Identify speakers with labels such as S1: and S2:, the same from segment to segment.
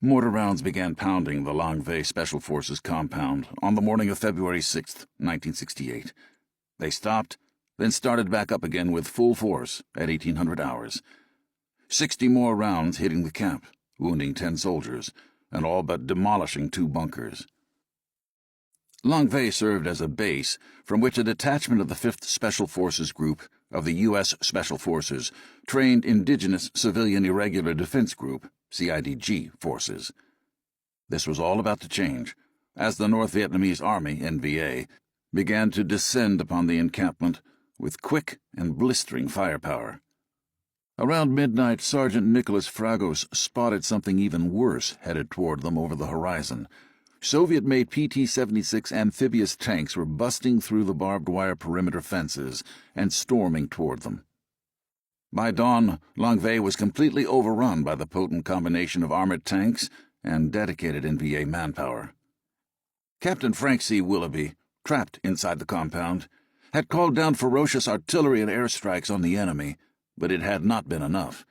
S1: Mortar rounds began pounding the Longueuil Special Forces compound on the morning of February 6, 1968. They stopped, then started back up again with full force at 1800 hours. 60 more rounds hitting the camp, wounding 10 soldiers, and all but demolishing 2 bunkers. Longueuil served as a base from which a detachment of the 5th Special Forces Group of the U.S. Special Forces trained Indigenous Civilian Irregular Defense Group, CIDG, forces. This was all about to change, as the North Vietnamese Army, NVA, began to descend upon the encampment with quick and blistering firepower. Around midnight, Sergeant Nicholas Fragos spotted something even worse headed toward them over the horizon. Soviet-made PT-76 amphibious tanks were busting through the barbed wire perimeter fences and storming toward them. By dawn, Longueuil was completely overrun by the potent combination of armored tanks and dedicated NVA manpower. Captain Frank C. Willoughby, trapped inside the compound, had called down ferocious artillery and airstrikes on the enemy, but it had not been enough.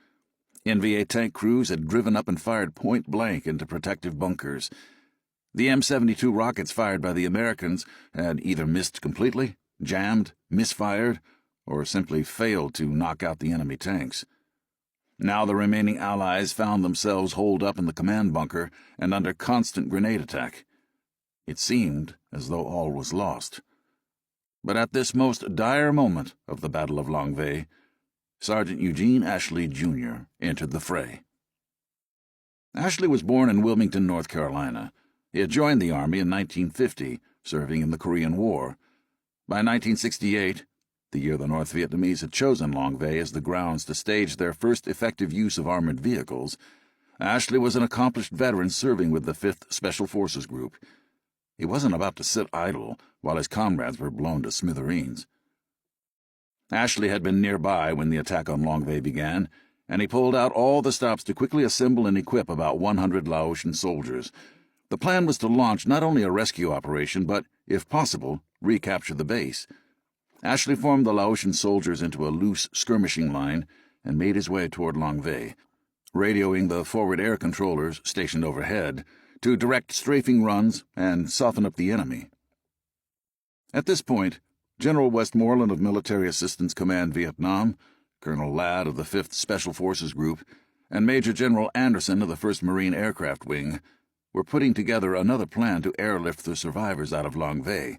S1: NVA tank crews had driven up and fired point-blank into protective bunkers. The M-72 rockets fired by the Americans had either missed completely, jammed, misfired, or simply failed to knock out the enemy tanks. Now the remaining Allies found themselves holed up in the command bunker and under constant grenade attack. It seemed as though all was lost. But at this most dire moment of the Battle of Longueuil, Sergeant Eugene Ashley, Jr. entered the fray. Ashley was born in Wilmington, North Carolina. He had joined the Army in 1950, serving in the Korean War. By 1968, the year the North Vietnamese had chosen Longueuil as the grounds to stage their first effective use of armored vehicles, Ashley was an accomplished veteran serving with the 5th Special Forces Group. He wasn't about to sit idle while his comrades were blown to smithereens. Ashley had been nearby when the attack on Longueuil began, and he pulled out all the stops to quickly assemble and equip about 100 Laotian soldiers. The plan was to launch not only a rescue operation, but, if possible, recapture the base. Ashley formed the Laotian soldiers into a loose skirmishing line and made his way toward Longueuil, radioing the forward air controllers stationed overhead to direct strafing runs and soften up the enemy. At this point, General Westmoreland of Military Assistance Command Vietnam, Colonel Ladd of the 5th Special Forces Group, and Major General Anderson of the 1st Marine Aircraft Wing were putting together another plan to airlift the survivors out of Longueuil.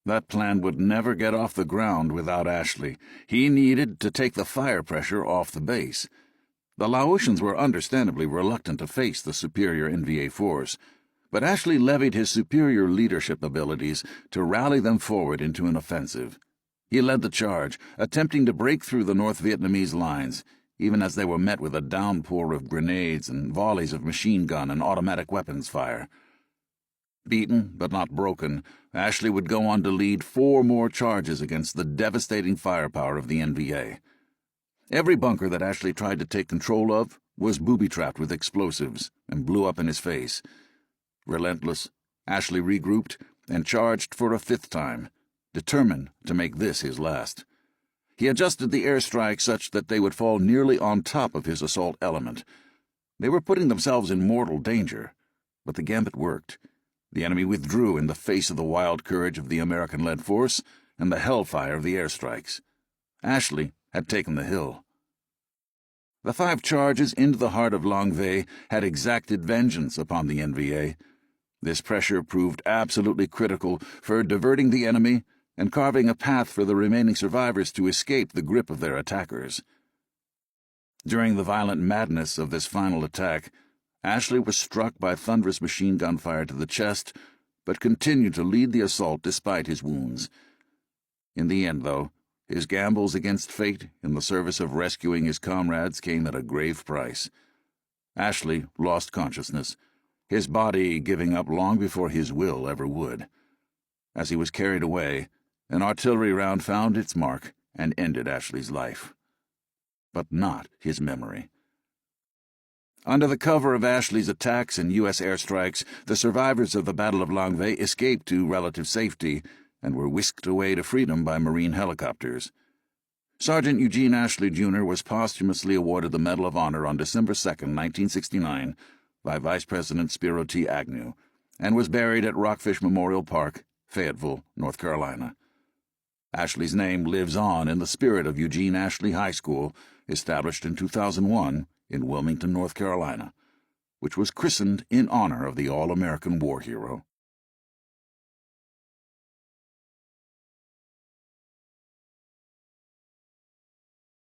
S1: That plan would never get off the ground without Ashley. He needed to take the fire pressure off the base. The Laotians were understandably reluctant to face the superior NVA force, but Ashley levied his superior leadership abilities to rally them forward into an offensive. He led the charge, attempting to break through the North Vietnamese lines, even as they were met with a downpour of grenades and volleys of machine gun and automatic weapons fire. Beaten, but not broken, Ashley would go on to lead 4 more charges against the devastating firepower of the NVA. Every bunker that Ashley tried to take control of was booby-trapped with explosives and blew up in his face. Relentless, Ashley regrouped and charged for a 5th time, determined to make this his last. He adjusted the airstrike such that they would fall nearly on top of his assault element. They were putting themselves in mortal danger, but the gambit worked. The enemy withdrew in the face of the wild courage of the American-led force and the hellfire of the airstrikes. Ashley had taken the hill. The 5 charges into the heart of Longueuil had exacted vengeance upon the NVA. This pressure proved absolutely critical for diverting the enemy and carving a path for the remaining survivors to escape the grip of their attackers. During the violent madness of this final attack, Ashley was struck by thunderous machine gun fire to the chest, but continued to lead the assault despite his wounds. In the end, though, his gambles against fate in the service of rescuing his comrades came at a grave price. Ashley lost consciousness, his body giving up long before his will ever would. As he was carried away, an artillery round found its mark and ended Ashley's life. But not his memory. Under the cover of Ashley's attacks and U.S. airstrikes, the survivors of the Battle of Longueuil escaped to relative safety and were whisked away to freedom by Marine helicopters. Sergeant Eugene Ashley, Jr. was posthumously awarded the Medal of Honor on December 2, 1969, by Vice President Spiro T. Agnew, and was buried at Rockfish Memorial Park, Fayetteville, North Carolina. Ashley's name lives on in the spirit of Eugene Ashley High School, established in 2001 in Wilmington, North Carolina, which was christened in honor of the All-American war hero.